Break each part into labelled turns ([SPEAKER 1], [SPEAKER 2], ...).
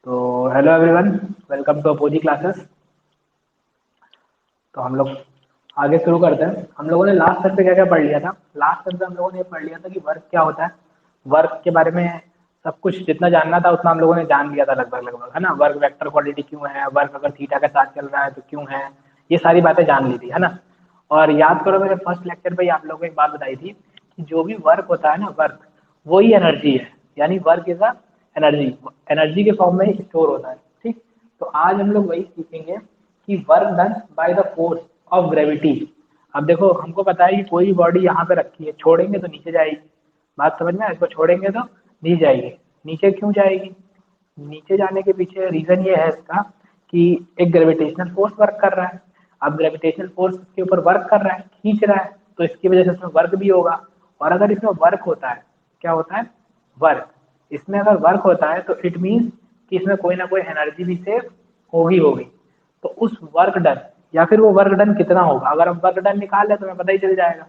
[SPEAKER 1] तो hello everyone, welcome to Apogee classes. तो हम लोग आगे शुरू करते हैं। हम लोगों ने लास्ट टाइम पे क्या क्या पढ़ लिया था। लास्ट टाइम पे हम लोगों ने ये पढ़ लिया था कि वर्क क्या होता है। वर्क के बारे में सब कुछ जितना जानना था उतना हम लोगों ने जान लिया था लगभग लगभग, है ना। वर्क वेक्टर क्वांटिटी क्यों है, वर्क अगर थीटा के साथ चल रहा है तो क्यों है, ये सारी बातें जान ली थी, है ना। और याद करो, मेरे फर्स्ट लेक्चर पे ही आप लोगों को एक बात बताई थी कि जो भी वर्क होता है ना, वर्क वही एनर्जी है। यानी work is a energy, energy के फॉर्म में ही स्टोर होता है। ठीक। तो आज हम लोग वही सीखेंगे कि work done by the force of gravity. अब देखो, हमको पता है कि कोई भी बॉडी यहाँ पे रखी है, छोड़ेंगे तो नीचे जाएगी। बात समझ में आया? इसको छोड़ेंगे तो नीचे जाएगी। नीचे क्यों जाएगी? नीचे जाने के पीछे रीजन ये है इसका कि एक ग्रेविटेशनल फोर्स वर्क कर रहा है। अब ग्रेविटेशनल फोर्स के ऊपर वर्क कर रहा है, खींच रहा है, तो इसकी वजह से इसमें वर्क भी होगा। और अगर इसमें वर्क होता है, क्या होता है? वर्क। इसमें अगर वर्क होता है तो इट मीन्स कि इसमें कोई ना कोई एनर्जी भी सेव होगी होगी। तो उस वर्क डन, या फिर वो वर्क डन कितना होगा, अगर हम वर्क डन निकाल लें तो हमें पता ही चल जाएगा,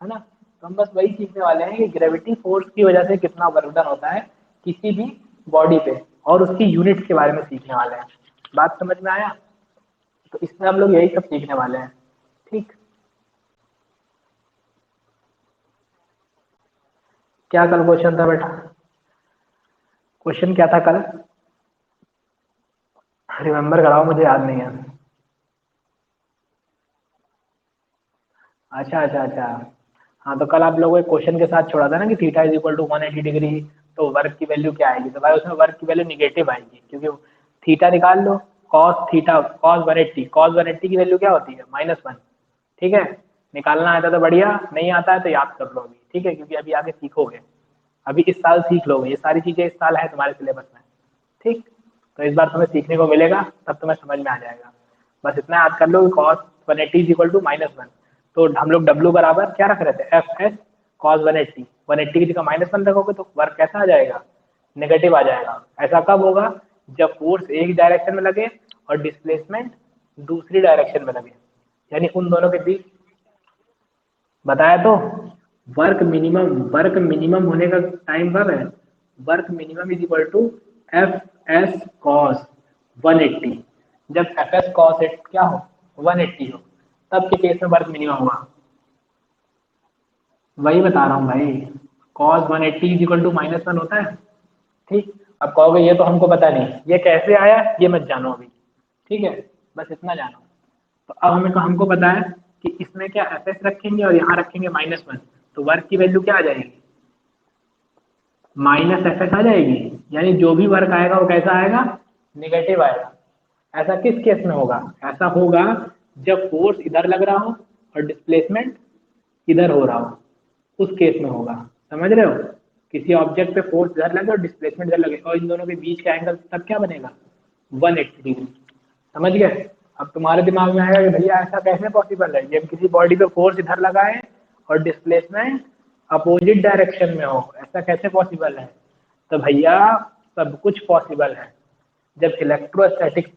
[SPEAKER 1] है ना। तो हम बस वही सीखने वाले हैं कि ग्रेविटी फोर्स की वजह से कितना वर्क डन होता है किसी भी बॉडी पे, और उसकी यूनिट्स के बारे में सीखने वाले हैं। बात समझ में आया? तो इसमें हम लोग यही सब सीखने वाले हैं। ठीक। क्या कल क्वेश्चन था बेटा? क्वेश्चन क्या था कल? रिमेम्बर कराओ, मुझे याद नहीं है। अच्छा अच्छा अच्छा। हाँ, तो कल आप लोगों को क्वेश्चन के साथ छोड़ा था ना कि theta is equal to 180 degree, तो वर्क की वैल्यू क्या आएगी? तो भाई उसमें वर्क की वैल्यू निगेटिव आएगी, क्योंकि थीटा निकाल लो। कॉस थीटा, कॉस 180 की वैल्यू क्या होती है? -1। ठीक है। निकालना आता तो बढ़िया, नहीं आता है तो याद कर लो अभी, ठीक है, क्योंकि अभी आगे सीखोगे। अभी इस साल सीख लोगे, ये सारी चीजें इस साल है तुम्हारे सिलेबस में। ठीक। तो इस बार तुम्हें सीखने को मिलेगा, तब तुम्हें समझ में आ जाएगा। बस इतना याद कर लो कि cos 180 इज इक्वल टू -1। तो हम लोग W बराबर क्या रख रहे थे? F S cos 180। 180 की जगह -1 रखोगे तो वर्क कैसा आ जाएगा? नेगेटिव आ जाएगा। ऐसा कब होगा? जब फोर्स एक डायरेक्शन में लगे और डिस्प्लेसमेंट दूसरी डायरेक्शन में लगे, यानी उन दोनों के बीच। बताया तो। वर्क मिनिमम होने का टाइम कब है? Work minimum is equal to F S cos 180। जब एफ एस कॉस एट क्या हो? 180 हो, तब के केस में वर्क मिनिमम हुआ। वही बता रहा हूँ भाई। कॉस 180 इज इक्वल टू -1 होता है। ठीक। अब कहोगे ये तो हमको पता नहीं, ये कैसे आया ये मत जानो अभी। ठीक है। बस इतना जानो। तो अब हमें हमको पता है कि इसमें क्या एफ एस रखेंगे और यहाँ रखेंगे -1, तो वर्क की वैल्यू क्या आ जाएगी? -FS आ जाएगी। यानी जो भी वर्क आएगा वो कैसा आएगा? निगेटिव आएगा। ऐसा किस केस में होगा? ऐसा होगा जब फोर्स इधर लग रहा हो और डिस्प्लेसमेंट इधर हो रहा हो, उस केस में होगा। समझ रहे हो? किसी ऑब्जेक्ट पे फोर्स इधर लगे और डिस्प्लेसमेंट इधर लगे, और इन दोनों के बीच का एंगल तब क्या बनेगा? 180 डिग्री। समझ गए? अब तुम्हारे दिमाग में आएगा कि भैया ऐसा कैसे पॉसिबल है, जब किसी बॉडी पे फोर्स इधर लगा है और डिस्प्लेसमेंट अपोजिट डायरेक्शन में हो, ऐसा कैसे पॉसिबल है? तो भैया सब कुछ पॉसिबल है। जब इलेक्ट्रोस्टैटिक्स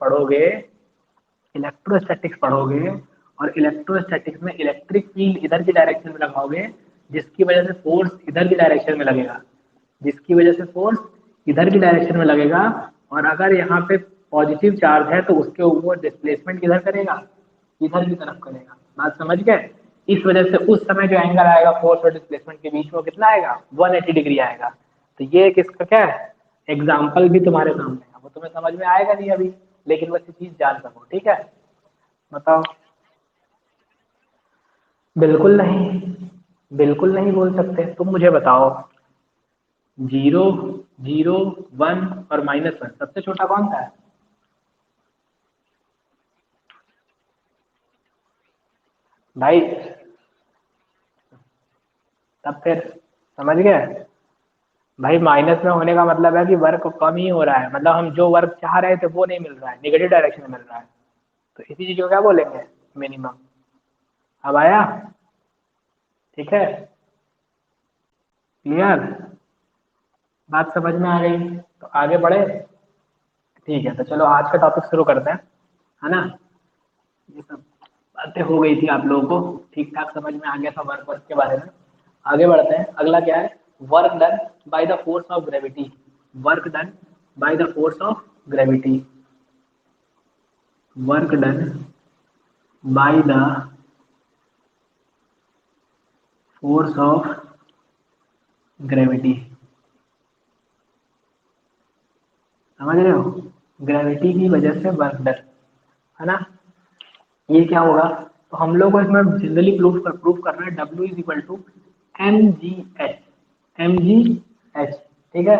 [SPEAKER 1] पढ़ोगे और इलेक्ट्रोस्टैटिक्स में इलेक्ट्रिक फील्ड इधर की डायरेक्शन में लगाओगे, जिसकी वजह से फोर्स इधर की डायरेक्शन में लगेगा, जिसकी वजह से फोर्स इधर की डायरेक्शन में लगेगा। और अगर यहाँ पे पॉजिटिव चार्ज है तो उसके ऊपर डिस्प्लेसमेंट किधर करेगा? इधर की तरफ करेगा। बात समझ गए? इस वजह से उस समय जो एंगल आएगा फोर्स और डिस्प्लेसमेंट के बीच में, वो कितना आएगा? 180 डिग्री आएगा। तो ये एक इसका क्या है? एग्जाम्पल भी तुम्हारे सामने है, वो तुम्हें समझ में आएगा नहीं अभी, लेकिन बस ये चीज जान सको। ठीक है। बताओ। बिल्कुल नहीं, बिल्कुल नहीं बोल सकते। तुम मुझे बताओ, 0, 0, 1 और -1 सबसे छोटा कौन सा है? भाई तब फिर समझ गए? भाई माइनस में होने का मतलब है कि वर्क कम ही हो रहा है, मतलब हम जो वर्क चाह रहे थे वो नहीं मिल रहा है, निगेटिव डायरेक्शन में मिल रहा है। तो इसी चीज को क्या बोलेंगे? मिनिमम। अब आया? ठीक है। क्लियर? बात समझ में आ गई तो आगे बढ़े? ठीक है, तो चलो आज का टॉपिक शुरू करते हैं, है ना। ये सब बातें हो गई थी आप लोगों को, ठीक ठाक समझ में आ गया था वर्क वर्क के बारे में। आगे बढ़ते हैं। अगला क्या है? Work done by the force of gravity. Work done by the force of gravity, work done by the force of gravity. समझ रहे हो, ग्रेविटी की वजह से वर्क डन, है ना। ये क्या होगा, तो हम लोग को इसमें जनरली प्रूफ करना है W is equal to MGH, MGH, ठीक है।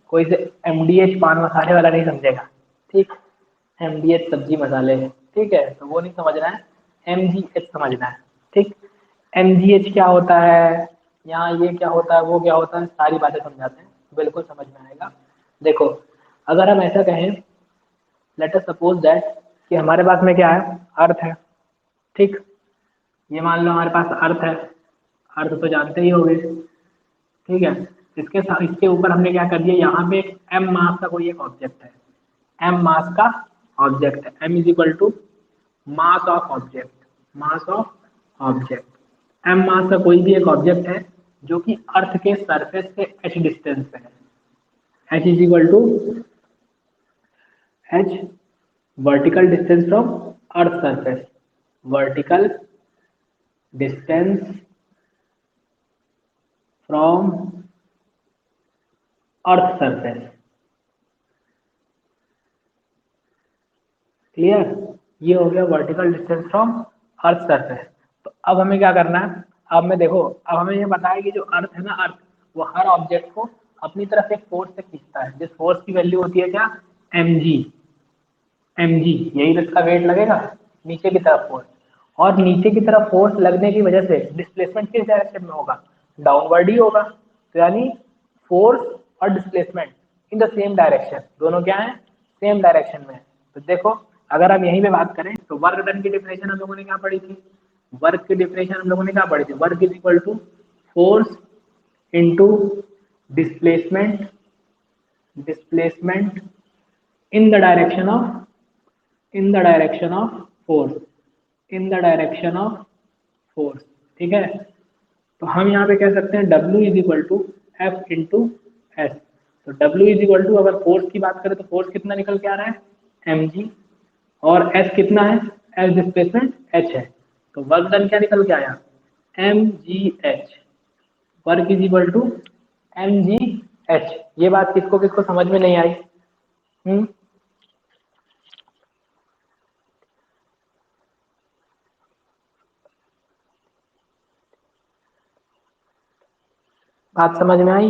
[SPEAKER 1] कोई से MDH पान मसाले वाला नहीं समझेगा, ठीक। MDH सब्जी मसाले, ठीक है, तो वो नहीं समझना है, MGH समझना है, ठीक। MGH क्या होता है, यहाँ ये क्या होता है, वो क्या होता है, सारी बातें समझाते हैं, बिल्कुल समझ में आएगा। देखो, अगर हम ऐसा कहें, लेट अस सपोज दैट कि हमारे पास में क्या है, अर्थ है, ठीक। ये मान लो हमारे पास अर्थ है, अर्थ तो जानते ही होंगे, ठीक है। इसके साथ इसके ऊपर हमने क्या कर दिया, यहाँ पे एक m मास का कोई एक ऑब्जेक्ट है, m मास का ऑब्जेक्ट है, m is equal to mass of object, mass of object, m mass का कोई भी एक ऑब्जेक्ट है जो कि अर्थ के सरफेस से h डिस्टेंस पे है, h is equal to h vertical distance from earth surface, vertical distance from earth surface, clear. ये हो गया vertical distance from earth surface. तो अब हमें क्या करना है, अब में देखो, अब हमें ये पता है कि जो अर्थ है ना, अर्थ वो हर ऑब्जेक्ट को अपनी तरफ एक फोर्स से खींचता है, जिस फोर्स की वैल्यू होती है क्या, mg, mg, यही तो इसका वेट लगेगा नीचे की तरफ फोर्स, और नीचे की तरफ फोर्स लगने की वजह से डिस्प्लेसमेंट किस डायरेक्शन में होगा, डाउनवर्ड ही होगा। तो यानी फोर्स और displacement in the same direction, दोनों क्या है, सेम डायरेक्शन में है। तो देखो, अगर हम यहीं पे बात करें तो वर्क डन की डेफिनेशन हम लोगों ने क्या पढ़ी थी, वर्क की डेफिनेशन हम लोगों ने क्या पढ़ी थी, work is equal to force into displacement, displacement in the direction of, in the direction of force, in the direction of force, ठीक है। तो हम यहाँ पे कह सकते हैं W is equal to F into S. तो W इज इक्वल टू, अगर फोर्स की बात करें तो फोर्स कितना निकल के आ रहा है, mg, और s कितना है, s डिस्प्लेसमेंट h है, तो वर्क डन क्या निकल के आया, mgh, work is equal to mgh। ये बात किसको किसको समझ में नहीं आई, बात समझ में आई,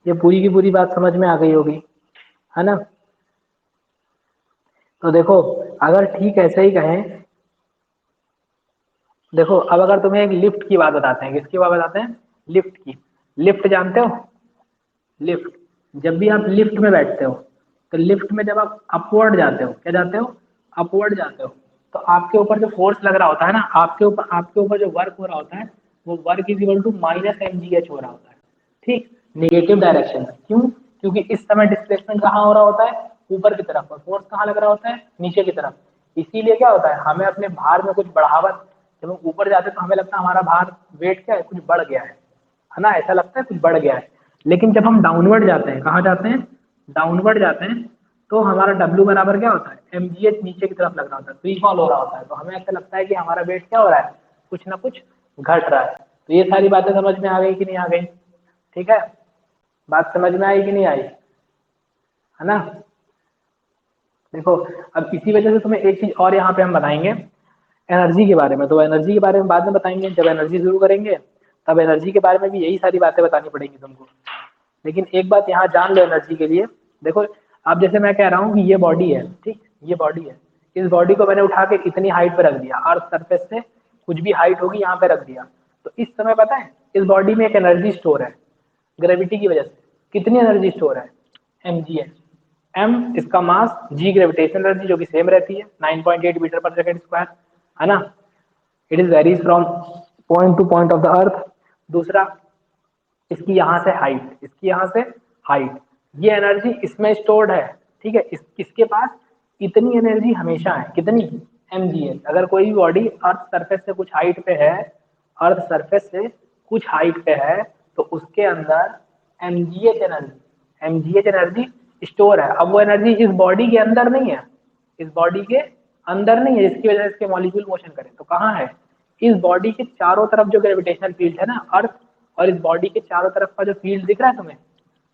[SPEAKER 1] ये पूरी की पूरी बात समझ में आ गई होगी, है ना। तो देखो, अगर ठीक ऐसे ही कहें, देखो अब अगर तुम्हें एक लिफ्ट की बात बताते हैं, किसकी बात बताते हैं, लिफ्ट की। लिफ्ट जानते हो, लिफ्ट, जब भी आप लिफ्ट में बैठते हो, तो लिफ्ट में जब आप अपवर्ड जाते हो, क्या जाते हो, अपवर्ड जाते हो, तो आपके ऊपर जो फोर्स लग रहा होता है ना, आपके ऊपर जो वर्क हो रहा होता है, वो work is equal to minus mgh हो रहा होता है, ठीक, नेगेटिव डायरेक्शन में। क्यों, क्योंकि इस समय डिस्प्लेसमेंट कहाँ हो रहा होता है, ऊपर की तरफ, और फोर्स कहाँ लग रहा होता है, नीचे की तरफ। इसीलिए क्या होता है, हमें अपने भार में कुछ बढ़ावत, जब हम ऊपर जाते हैं तो हमें लगता है हमारा भार, वेट क्या है, कुछ बढ़ गया है ना, ऐसा लगता है कुछ बढ़ गया है। लेकिन जब हम डाउनवर्ड जाते हैं, कहाँ जाते हैं, डाउनवर्ड जाते हैं, तो हमारा W बराबर क्या होता है, mgh नीचे की तरफ लग रहा होता है, फ्री फॉल हो रहा होता है, तो हमें ऐसा लगता है कि हमारा वेट क्या हो रहा है, कुछ ना कुछ घट रहा है। तो ये सारी बातें समझ में आ गई कि नहीं आ गई, ठीक है, बात समझ में आई कि नहीं आई, है ना। देखो, अब इसी वजह से तुम्हें एक चीज और यहाँ पे हम बताएंगे एनर्जी के बारे में, तो एनर्जी के बारे में बाद में बताएंगे, जब एनर्जी शुरू करेंगे तब एनर्जी के बारे में भी यही सारी बातें बतानी पड़ेंगी तुमको। लेकिन एक बात यहाँ जान लो एनर्जी के लिए, देखो, अब जैसे मैं कह रहा हूँ कि ये बॉडी है, ठीक, ये बॉडी है, इस बॉडी को मैंने उठा के इतनी हाइट पे रख दिया, अर्थ सरफेस से कुछ भी हाइट होगी यहाँ पे रख दिया, तो इस समय पता है इस बॉडी में एक एनर्जी स्टोर है, ग्रेविटी की वजह से। कितनी एनर्जी स्टोर है, mgh, m इसका मास, g ग्रेविटेशनल एनर्जी जो कि सेम रहती है 9.8 मीटर पर सेकंड स्क्वायर, है ना। It is varies from point two point of the earth. दूसरा, इसकी यहाँ से हाइट, इसकी यहाँ से हाइट, ये एनर्जी इसमें स्टोर्ड है, ठीक है। इसके पास इतनी एनर्जी हमेशा है, कितनी, mgh। अगर कोई भी बॉडी अर्थ सरफेस से कुछ हाइट पे है, अर्थ सरफेस से कुछ हाइट पे है, तो उसके अंदर mgh energy, mgh energy store है। अब वो एनर्जी इस बॉडी के अंदर नहीं है, इस बॉडी के अंदर नहीं है, जिसकी वजह से इसके मॉलिक्यूल मोशन करें। तो कहाँ है? इस बॉडी के चारों तरफ जो ग्रेविटेशनल फील्ड है ना अर्थ, और इस बॉडी के चारों तरफ का जो फील्ड दिख रहा है तुम्हें,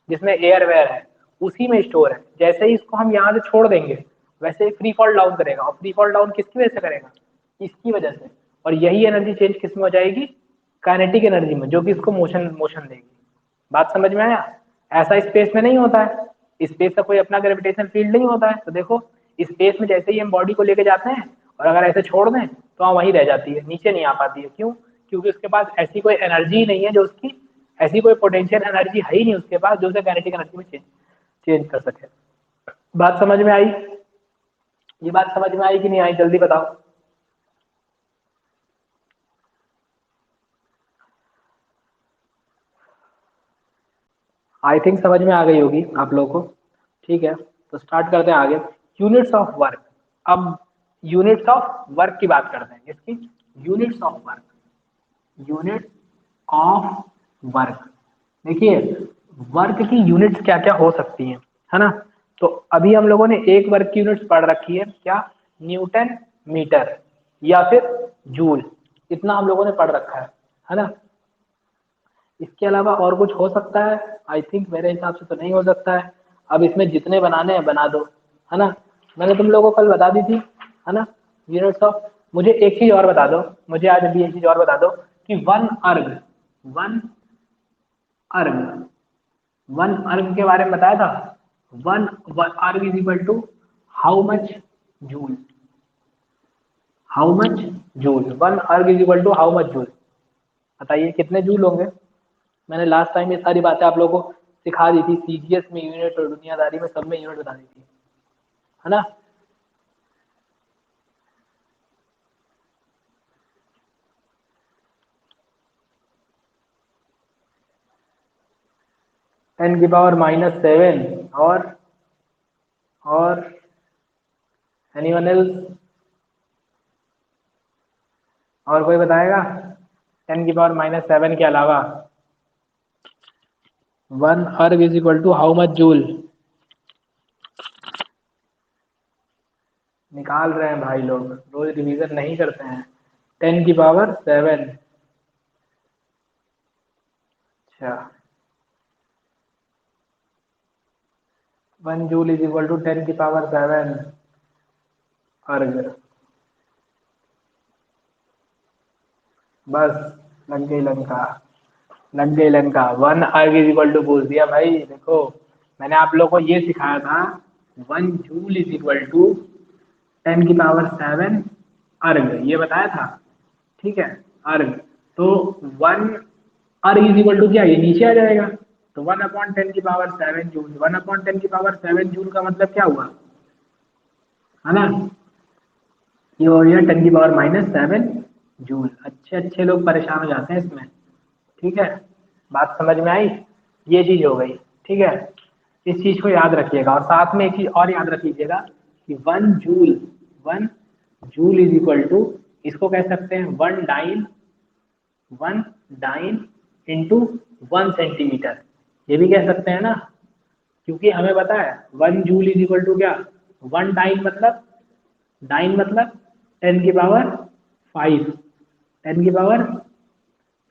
[SPEAKER 1] जिसमें एयर वेयर है, उसी में स्टोर है। जैसे ही इसको हम यहाँ से छोड़ देंगे वैसे ही फ्री फॉल डाउन करेगा, और फ्री फॉल डाउन किसकी वजह से करेगा? इसकी वजह से। और यही एनर्जी चेंज किस में हो जाएगी? काइनेटिक एनर्जी में, जो कि इसको मोशन मोशन देगी। बात समझ में आया? ऐसा स्पेस में नहीं होता है, स्पेस का कोई अपना ग्रेविटेशन फील्ड नहीं होता है। तो देखो स्पेस में जैसे ही हम बॉडी को लेके जाते हैं और अगर ऐसे छोड़ दें तो वहाँ वहीं रह जाती है, नीचे नहीं आ पाती है। क्यों? क्योंकि उसके पास ऐसी कोई एनर्जी ही नहीं है जो उसकी, ऐसी कोई पोटेंशियल एनर्जी है ही नहीं उसके पास जो उसे काइनेटिक एनर्जी में चेंज चेंज कर सके। बात समझ में आई? ये बात समझ में आई कि नहीं आई, जल्दी बताओ। आई थिंक समझ में आ गई होगी आप लोगों को। ठीक है, तो स्टार्ट करते हैं आगे। Units of work. अब यूनिट्स ऑफ वर्क की बात करते हैं, इसकी units of work, unit of work. देखिए वर्क की यूनिट्स क्या क्या हो सकती हैं, है ना? तो अभी हम लोगों ने एक वर्क की यूनिट्स पढ़ रखी है, क्या? न्यूटन मीटर या फिर जूल, इतना हम लोगों ने पढ़ रखा है ना? इसके अलावा और कुछ हो सकता है? आई थिंक मेरे हिसाब से तो नहीं हो सकता है। अब इसमें जितने बनाने हैं बना दो, है ना? मैंने तुम लोगों को कल बता दी थी, है ना, यूनिट्स ऑफ। मुझे एक चीज और बता दो, मुझे आज अभी एक चीज और बता दो कि वन अर्ग वन अर्ग के बारे में बताया था। One erg is equal to how much joule, how much joule. One erg is equal to how much joule. बताइए कितने जूल होंगे? मैंने लास्ट टाइम ये सारी बातें आप लोगों को सिखा दी थी, सीजीएस में यूनिट और दुनियादारी में सब में यूनिट बता दी थी, है ना? (10⁻⁷) और एनीवन एल्स? और कोई बताएगा? 10⁻⁷ के अलावा one erg is equal to how much joule? निकाल रहे हैं भाई लोग, रोज रिवीजन नहीं करते हैं। 10⁻⁷। अच्छा, 1 जूल इज इक्वल टू 10⁻⁷ अर्ग। बस लग गई लंका, लग गई Lanka. One erg is equal to पूछ दिया भाई। देखो मैंने आप लोग को ये सिखाया था, 1 जूल इज इक्वल टू 10⁻⁷ अर्ग, ये बताया था। ठीक है, अर्ग। तो one erg is equal to क्या, ये नीचे आ जाएगा। तो 1/10⁻⁷ जूल, 1/10⁻⁷ जूल का मतलब क्या हुआ, है ना? ये हो गया 10⁻⁷ जूल। अच्छे अच्छे लोग परेशान हो जाते हैं इसमें। ठीक है, बात समझ में आई? ये चीज हो गई। ठीक है, इस चीज को याद रखिएगा। और साथ में एक चीज और याद रख लीजिएगा कि 1 जूल इज इक्वल टू, इसको कह सकते हैं 1 डाइन इंटू 1 सेंटीमीटर, ये भी कह सकते हैं ना? क्योंकि हमें पता है 1 जूल इज इक्वल टू क्या, 1 डाइन मतलब, डाइन मतलब 10⁵, 10⁵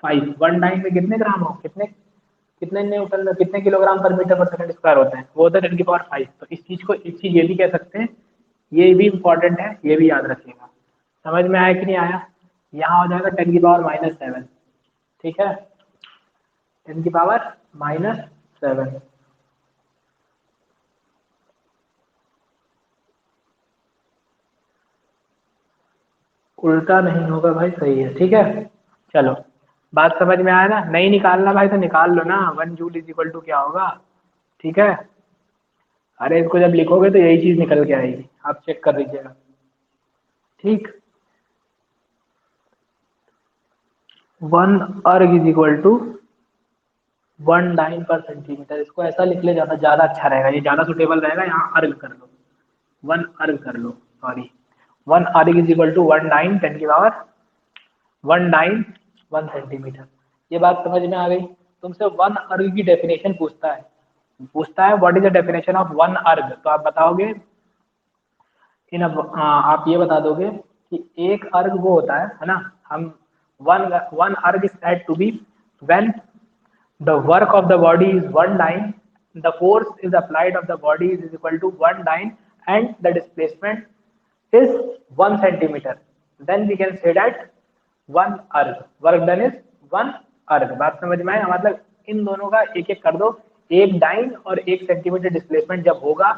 [SPEAKER 1] 1 डाइन में कितने ग्राम हो, कितने कितने न्यूटन, कितने किलोग्राम पर मीटर पर सेकंड स्क्वायर होते हैं, वो होता है 10⁵। तो इस चीज को, एक चीज ये भी कह सकते हैं, ये भी इंपॉर्टेंट है, ये भी याद रखिएगा। समझ में आया कि नहीं आया? यहाँ हो जाएगा 10⁻⁷। ठीक है, 10⁻⁷। उल्टा नहीं होगा भाई, सही है। ठीक है, चलो बात समझ में आया ना? नहीं निकालना भाई तो निकाल लो ना, 1 जूल इज इक्वल टू क्या होगा। ठीक है, अरे इसको जब लिखोगे तो यही चीज निकल के आएगी, आप चेक कर लीजिएगा। ठीक, 1 erg is equal to 1 dine पर सेंटीमीटर। इसको ऐसा लिख ले, ज्यादा ज्यादा अच्छा रहेगा, ये ज्यादा सुटेबल रहेगा। यहाँ अर्ग कर लो, 1 अर्ग कर लो, sorry. 1 erg is equal to 1 dyne 1 dyne 1 centimetre. ये बात समझ में आ गई? तुमसे 1 अर्ग की डेफिनेशन पूछता है, पूछता है what is the definition of one अर्ग, तो आप बताओगे आप ये बता दोगे कि एक अर्ग वो होता है ना, हम one one erg is said to be when the work of the body is one dyne, the force is applied of the body is equal to one dyne, and the displacement is 1 centimeter. Then we can say that one अर्ग, work done is one अर्ग। बात समझ में आया? मतलब इन दोनों का एक एक कर दो, एक डाइन और 1 सेंटीमीटर डिस्प्लेसमेंट जब होगा,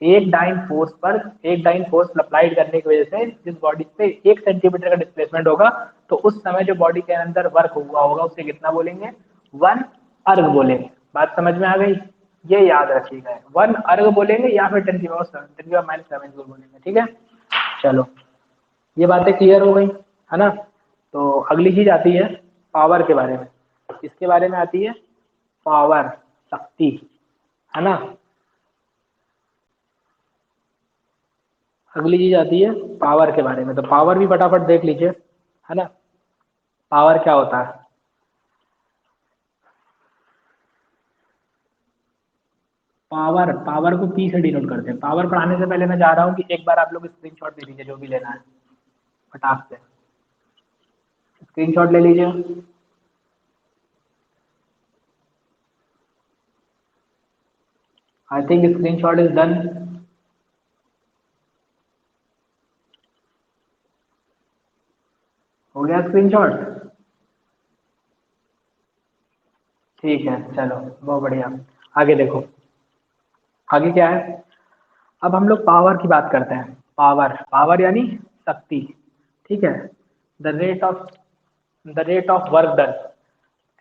[SPEAKER 1] एक डाइन फोर्स अप्लाइड करने की वजह से जिस बॉडी पे 1 सेंटीमीटर का डिस्प्लेसमेंट होगा, तो उस समय जो बॉडी के अंदर वर्क हुआ होगा उसे कितना बोलेंगे? वन अर्ग बोलेंगे। बात समझ में आ गई? ये याद रखिएगा, वन अर्ग बोलेंगे या फिर 10⁻⁻⁷ जूल बोलेंगे। ठीक है, चलो ये बातें क्लियर हो गई है ना। तो अगली चीज आती है पावर के बारे में। किसके बारे में आती है? पावर, शक्ति, है ना। अगली चीज आती है पावर के बारे में। तो पावर भी फटाफट देख लीजिए, है ना। पावर क्या होता है? पावर, पावर को पी से डिनोट करते हैं। पावर पढ़ाने से पहले मैं चाह रहा हूँ कि एक बार आप लोग स्क्रीनशॉट ले लीजिए, जो भी लेना है फटाक से स्क्रीनशॉट ले लीजिए। I think screenshot is done. हो गया स्क्रीनशॉट? ठीक है, चलो बहुत बढ़िया। आगे देखो, आगे क्या है। अब हम लोग पावर की बात करते हैं। पावर, पावर यानी शक्ति। ठीक है, the rate of work done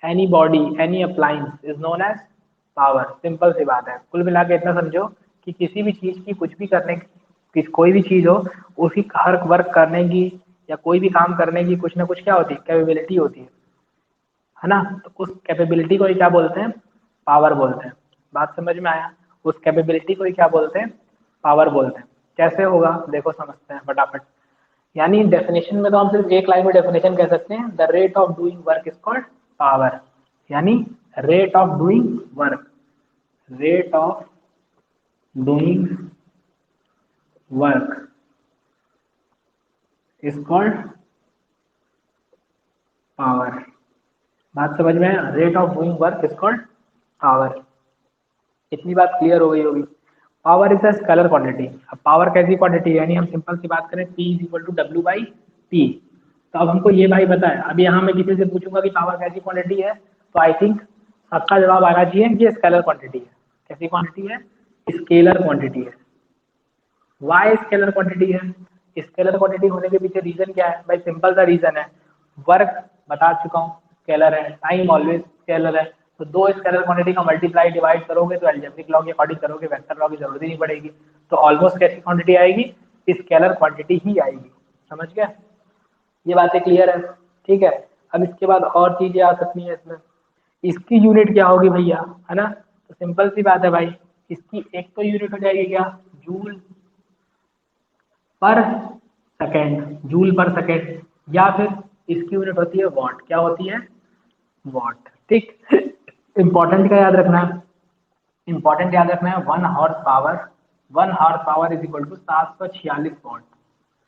[SPEAKER 1] any body any appliance is known as power. Simple सी बात है। कुल मिला के इतना समझो कि किसी भी चीज की कुछ भी करने की, कोई भी चीज हो, उसकी हर वर्क करने की या कोई भी काम करने की कुछ ना कुछ क्या होती है? कैपेबिलिटी होती है ना। तो उस कैपेबिलिटी को ही क्या बोलते हैं? पावर बोलते हैं। बात समझ में आया? उस कैपेबिलिटी को ही क्या बोलते हैं? पावर बोलते हैं। कैसे होगा देखो, समझते हैं फटाफट। यानी डेफिनेशन में तो हम सिर्फ एक लाइन में डेफिनेशन कह सकते हैं, the rate of doing work is called power. यानी rate of doing work, rate of doing work is called power. बात समझ में आया? Rate of doing work is called power. इतनी बात क्लियर हो गई होगी। Power is a scalar quantity. अब पावर कैसी क्वांटिटी है? यानी हम सिंपल सी बात करें, P is equal to W by T. तो अब हमको ये भाई बताए, अब यहाँ मैं किसी से पूछूंगा कि पावर कैसी क्वांटिटी है, तो आई थिंक सबका जवाब आना चाहिए कि ये स्केलर क्वांटिटी है। कैसी क्वांटिटी है? स्केलर क्वांटिटी है। वाई स्केलर क्वांटिटी है? स्केलर क्वांटिटी होने के पीछे रीजन क्या है भाई? सिंपल सा रीजन है, वर्क बता चुका हूँ स्केलर है, टाइम ऑलवेज स्केलर है। तो दो स्केलर क्वांटिटी का मल्टीप्लाई डिवाइड करोगे तो अलजेब्रिक लॉ के अकॉर्डिंग करोगे, वेक्टर लॉ की जरूरत ही नहीं पड़ेगी। तो ऑलमोस्ट कैसी क्वांटिटी आएगी? स्केलर क्वांटिटी ही आएगी। समझ गया? ये बातें क्लियर है? ठीक है। अब इसके बाद और चीजें आ सकती हैं इसमें। इसकी यूनिट क्या होगी भैया, है ना। तो सिंपल सी बात है भाई, इसकी एक तो यूनिट हो जाएगी क्या? जूल पर सेकेंड, जूल पर सेकेंड। या फिर इसकी यूनिट होती है वॉट। क्या होती है? वॉट। ठीक। इंपॉर्टेंट क्या याद रखना है? इंपॉर्टेंट याद रखना है, one horse power is equal to 746 watt.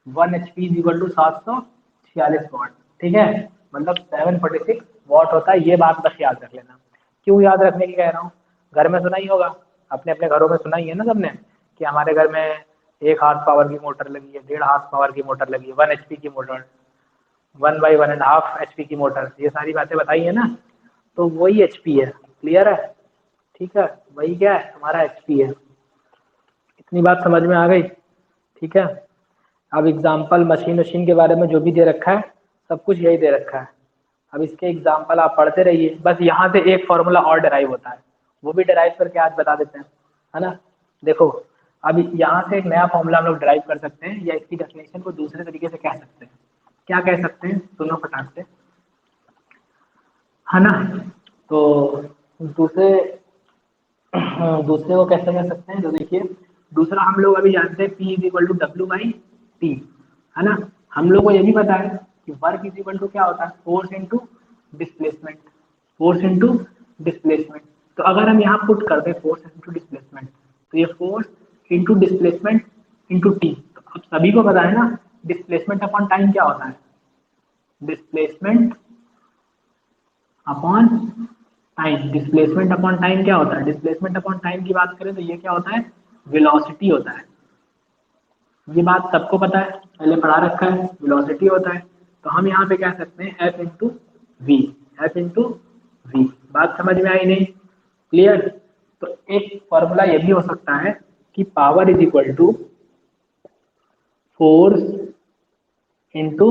[SPEAKER 1] 1 HP is equal to 746 watt. ठीक है, मतलब 746 वॉट होता है। ये बात बस याद रख लेना। क्यों याद रखने की कह रहा हूँ? घर में सुना ही होगा, अपने अपने घरों में सुना ही है ना सबने, कि हमारे घर में 1 हॉर्स पावर की मोटर लगी है, 1.5 हॉर्स पावर की मोटर लगी है, 1 HP की मोटर, 1/1.5 HP की मोटर, ये सारी बातें बताई है ना। तो वही HP है। क्लियर है? ठीक है, वही क्या है? हमारा HP है। इतनी बात समझ में आ गई? ठीक है। अब एग्जाम्पल मशीन वशीन के बारे में जो भी दे रखा है, सब कुछ यही दे रखा है। अब इसके एग्जाम्पल आप पढ़ते रहिए। बस यहाँ से एक फॉर्मूला और डिराइव होता है, वो भी डिराइव करके आज बता देते हैं, है ना। देखो, अब यहाँ से एक नया फॉर्मूला हम लोग डिराइव कर सकते हैं, या इसकी डेफिनेशन को दूसरे तरीके से कह सकते हैं। क्या कह सकते हैं? सुनो फटाक से, है ना। तो दूसरे दूसरे को कैसे कह सकते हैं? तो देखिए, दूसरा हम लोग अभी जानते हैं P is equal to W by T, है ना। हम लोग को ये भी पता है कि वर्क इज इक्वल टू क्या होता है? Force into displacement, force into displacement. तो अगर हम यहाँ पुट कर दें फोर्स इंटू डिस्प्लेसमेंट, तो ये force into displacement into T, तो अब सभी को पता है ना डिस्प्लेसमेंट अपॉन टाइम क्या होता है, displacement upon time, displacement upon time क्या होता है, डिस्प्लेसमेंट अपॉन टाइम की बात करें तो ये क्या होता है, वेलोसिटी होता है। ये बात सबको पता है, पहले पढ़ा रखा है, वेलोसिटी होता है। तो हम यहाँ पे कह सकते हैं F into V, F into V. बात समझ में आई नहीं, क्लियर। तो एक फॉर्मूला ये भी हो सकता है कि power is equal to force into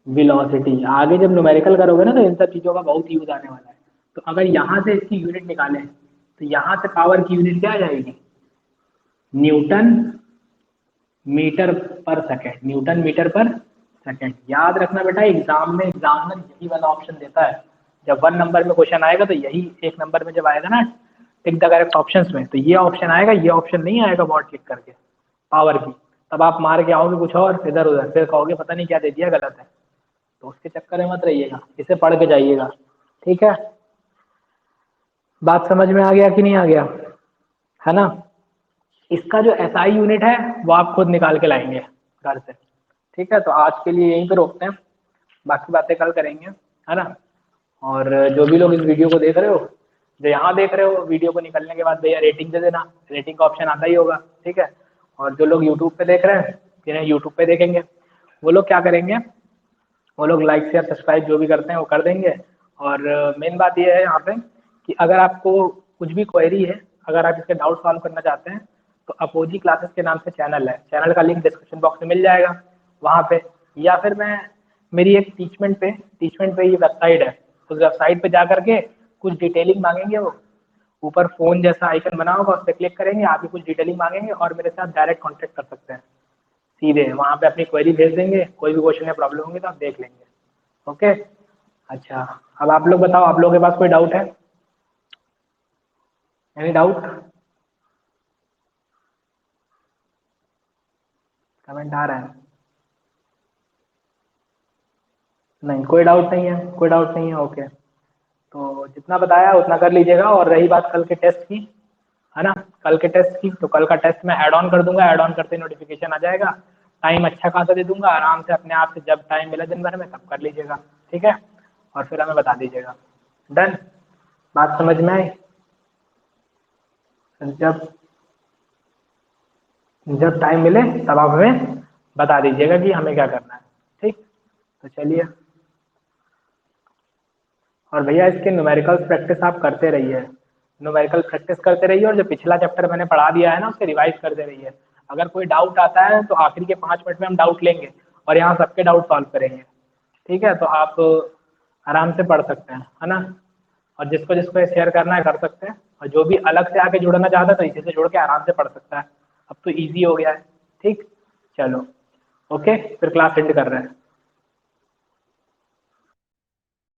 [SPEAKER 1] velocity. आगे जब न्यूमेरिकल करोगे ना तो इन सब चीज़ों का बहुत यूज आने वाला है। तो अगर यहाँ से इसकी यूनिट निकालें तो यहाँ से पावर की यूनिट क्या आ जाएगी, न्यूटन मीटर पर सेकेंड, न्यूटन मीटर पर सेकेंड। याद रखना बेटा, एग्जाम में एग्जामिनर यही वाला ऑप्शन देता है। जब 1 नंबर में क्वेश्चन आएगा तो यही, 1 नंबर में जब आएगा ना टिक द करेक्ट ऑप्शंस में, तो ये ऑप्शन आएगा, ये ऑप्शन नहीं आएगा बॉट क्लिक करके पावर की। तब आप मार के आओगे कुछ और इधर उधर, फिर कहोगे पता नहीं क्या दे दिया, गलत है। तो उसके चक्कर में मत रहिएगा, इसे पढ़ के जाइएगा, ठीक है। बात समझ में आ गया कि नहीं आ गया, है ना। इसका जो एसआई यूनिट है वो आप खुद निकाल के लाएंगे घर से, ठीक है। तो आज के लिए यहीं पे रोकते हैं, बाकी बातें कल करेंगे, है ना। और जो भी लोग इस वीडियो को देख रहे हो, जो यहाँ देख रहे हो, वीडियो को निकलने के बाद भैया रेटिंग दे देना, रेटिंग का ऑप्शन आता ही होगा, ठीक है। और जो लोग यूट्यूब पे देख रहे हैं, जिन्हें यूट्यूब पे देखेंगे, वो लोग क्या करेंगे, वो लोग लाइक शेयर सब्सक्राइब जो भी करते हैं वो कर देंगे। और मेन बात ये है यहाँ पे कि अगर आपको कुछ भी क्वेरी है, अगर आप इसके डाउट सॉल्व करना चाहते हैं, तो अपोजी क्लासेस के नाम से चैनल है, चैनल का लिंक डिस्क्रिप्शन बॉक्स में मिल जाएगा वहाँ पे। या फिर मैं मेरी एक टीचमेंट पे ये वेबसाइट है, उस वेबसाइट पे जा करके कुछ डिटेलिंग मांगेंगे, वो ऊपर फ़ोन जैसा आइकन बना होगा, उस पर क्लिक करेंगे, आपकी कुछ डिटेलिंग मांगेंगे और मेरे साथ डायरेक्ट कॉन्टैक्ट कर सकते हैं सीधे। वहाँ पे अपनी क्वेरी भेज देंगे, कोई भी क्वेश्चन में प्रॉब्लम होगी तो आप देख लेंगे, ओके। अच्छा, अब आप लोग बताओ, आप लोगों के पास कोई डाउट है, एनी डाउट, कमेंट आ रहा है, नहीं कोई डाउट नहीं है, कोई डाउट नहीं है, ओके। तो जितना बताया उतना कर लीजिएगा। और रही बात कल के टेस्ट की, है ना, कल के टेस्ट की, तो कल का टेस्ट मैं ऐड ऑन कर दूंगा, ऐड ऑन करते नोटिफिकेशन आ जाएगा, टाइम अच्छा खासा दे दूंगा, आराम से अपने आप से जब टाइम मिला दिन भर में तब कर लीजिएगा, ठीक है। और फिर हमें बता दीजिएगा, डन। बात समझ में आई, जब जब टाइम मिले तब आप हमें बता दीजिएगा कि हमें क्या करना है, ठीक। तो चलिए, और भैया इसके न्यूमेरिकल प्रैक्टिस आप करते रहिए, न्यूमेरिकल प्रैक्टिस करते रहिए, और जो पिछला चैप्टर मैंने पढ़ा दिया है ना उसके रिवाइज करते रहिए। अगर कोई डाउट आता है तो आखिरी के 5 मिनट में हम डाउट लेंगे और यहाँ सबके डाउट सॉल्व करेंगे, ठीक है। तो आप आराम से पढ़ सकते हैं, है ना। और जिसको जिसको ये शेयर करना है कर सकते हैं, और जो भी अलग से आके जुड़ना चाहता है तो इसी से जुड़ के आराम से पढ़ सकता है। अब तो ईजी हो गया है, ठीक। चलो, ओके, फिर क्लास एंड कर रहे हैं।